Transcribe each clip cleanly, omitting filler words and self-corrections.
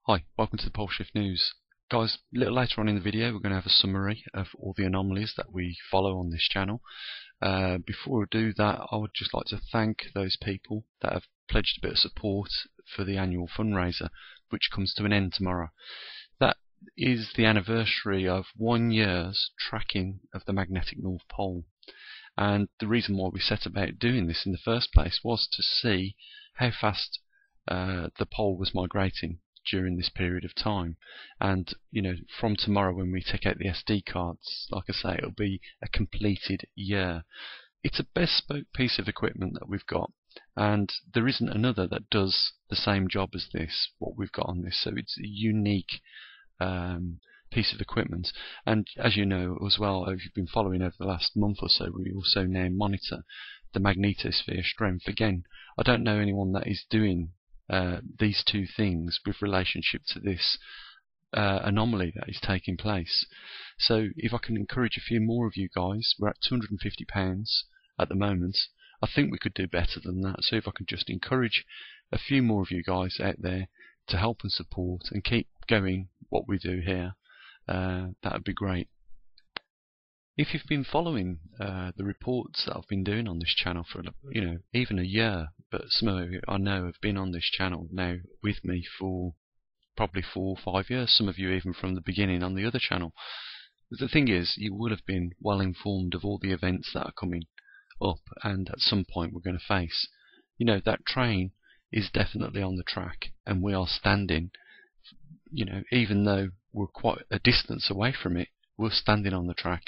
Hi, welcome to the Pole Shift News. Guys, a little later on in the video we're going to have a summary of all the anomalies that we follow on this channel. Before we do that, I would just like to thank those people that have pledged a bit of support for the annual fundraiser, which comes to an end tomorrow. That is the anniversary of 1 year's tracking of the magnetic North Pole. And the reason why we set about doing this in the first place was to see how fast the pole was migrating during this period of time. And from tomorrow, when we take out the SD cards, like I say, it'll be a completed year. It's a bespoke piece of equipment that we've got, and there isn't another that does the same job as this, what we've got on this. So it's a unique piece of equipment. And as you know as well, if you've been following over the last month or so, we also now monitor the magnetosphere strength. Again, I don't know anyone that is doing these two things with relationship to this anomaly that is taking place. So if I can encourage a few more of you guys, we're at £250 at the moment. I think we could do better than that. So if I can just encourage a few more of you guys out there to help and support and keep going what we do here, that would be great. If you've been following the reports that I've been doing on this channel for even a year, but some of you I know have been on this channel now with me for probably 4 or 5 years, some of you even from the beginning on the other channel. The thing is, you would have been well informed of all the events that are coming up and at some point we're going to face. That train is definitely on the track, and we are standing, even though we're quite a distance away from it, we're standing on the track.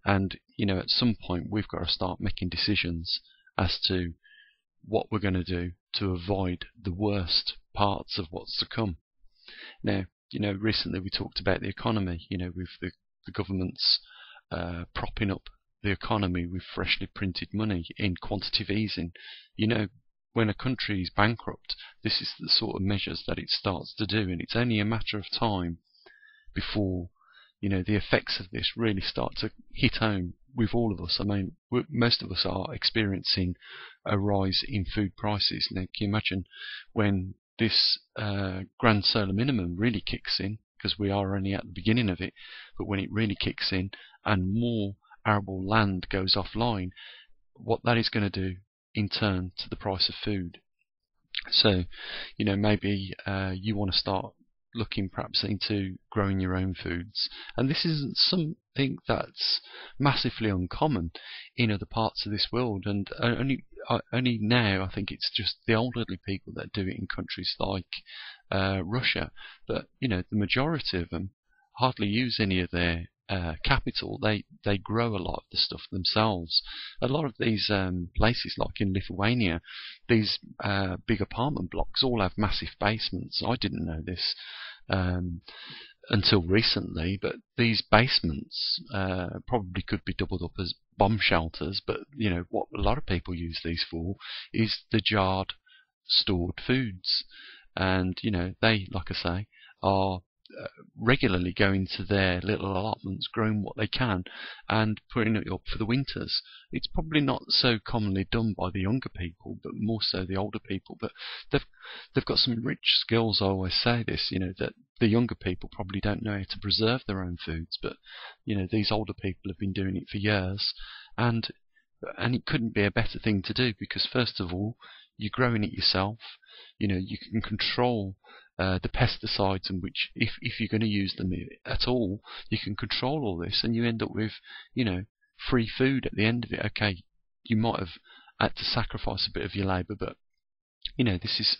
And at some point we've got to start making decisions as to what we're going to do to avoid the worst parts of what's to come. Now, recently we talked about the economy, with the government's propping up the economy with freshly printed money in quantitative easing. When a country is bankrupt, this is the sort of measures that it starts to do, and it's only a matter of time before the effects of this really start to hit home with all of us. I mean, most of us are experiencing a rise in food prices. Now, can you imagine when this grand solar minimum really kicks in, because we are only at the beginning of it, but when it really kicks in and more arable land goes offline, what that is going to do in turn to the price of food. So, maybe you want to start looking perhaps into growing your own foods, and this isn't something that's massively uncommon in other parts of this world, and only now I think it's just the elderly people that do it in countries like Russia. But the majority of them hardly use any of their capital. They grow a lot of the stuff themselves. A lot of these places, like in Lithuania, these big apartment blocks all have massive basements. I didn't know this until recently, but these basements probably could be doubled up as bomb shelters. But what a lot of people use these for is the jarred, stored foods, and they, like I say, are regularly going to their little allotments, growing what they can and putting it up for the winters. It's probably not so commonly done by the younger people, but more so the older people. But they've got some rich skills. I always say this, that the younger people probably don't know how to preserve their own foods, but these older people have been doing it for years, and it couldn't be a better thing to do, because first of all, you're growing it yourself. You can control the pesticides, in which, if you're going to use them at all, you can control all this, and you end up with free food at the end of it. Okay, you might have had to sacrifice a bit of your labour, but this is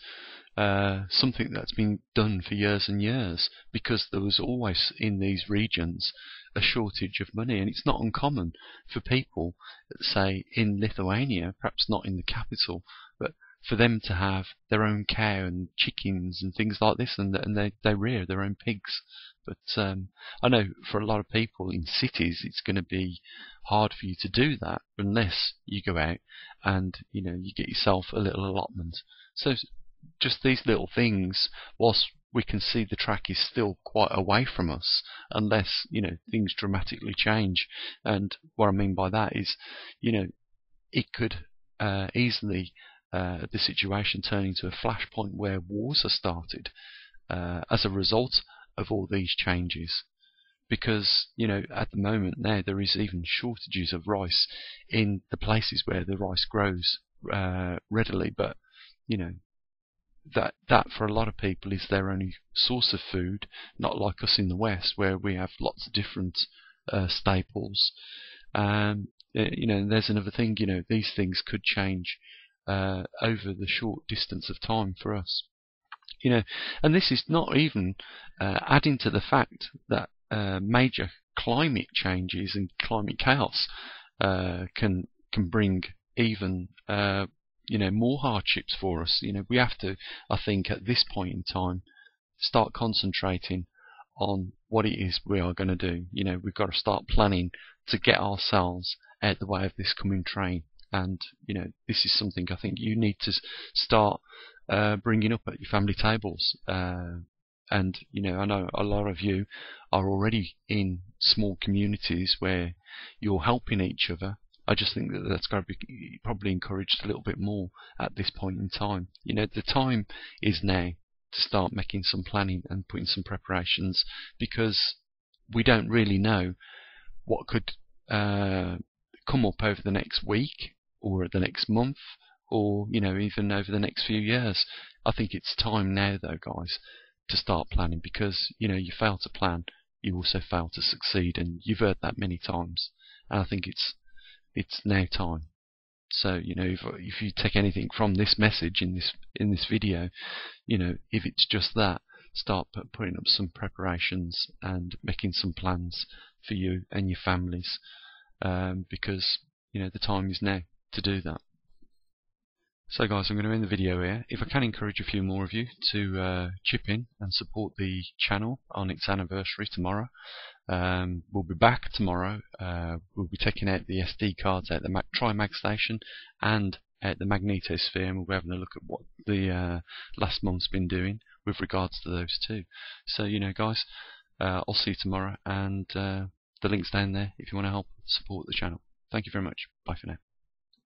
something that's been done for years and years, because there was always in these regions a shortage of money. And it's not uncommon for people, say in Lithuania, perhaps not in the capital, but for them to have their own cow and chickens and things like this, and they rear their own pigs. But I know for a lot of people in cities, it's going to be hard for you to do that unless you go out and you get yourself a little allotment. So just these little things, whilst we can see the track is still quite away from us, unless things dramatically change. And what I mean by that is, it could easily the situation turn into a flashpoint where wars are started. as a result of all these changes. Because, you know, at the moment now there is even shortages of rice in the places where the rice grows readily, but you know, that for a lot of people is their only source of food, not like us in the West where we have lots of different staples. You know, and there's another thing, you know, these things could change over the short distance of time for us. You know, and this is not even adding to the fact that major climate changes and climate chaos can bring even you know, more hardships for us. You know, we have to, I think, at this point in time, start concentrating on what it is we are going to do. You know, we've got to start planning to get ourselves out the way of this coming train. And you know, this is something I think you need to start bringing up at your family tables. And you know, I know a lot of you are already in small communities where you're helping each other. I just think that that's got to be probably encouraged a little bit more at this point in time. You know, the time is now to start making some planning and putting some preparations, because we don't really know what could come up over the next week or the next month, or you know, even over the next few years. I think it's time now, though, guys, to start planning, because you know, you fail to plan, you also fail to succeed, and you've heard that many times. And I think it's now time. So you know, if you take anything from this message in this video, you know, if it's just that, start putting up some preparations and making some plans for you and your families, because you know, the time is now to do that. So guys, I'm going to end the video here. If I can encourage a few more of you to chip in and support the channel on its anniversary tomorrow. We'll be back tomorrow. We'll be taking out the SD cards out the Tri-Mag station and at the magnetosphere, and we'll be having a look at what the last month's been doing with regards to those two. So you know, guys, I'll see you tomorrow, and the link's down there if you want to help support the channel. Thank you very much. Bye for now.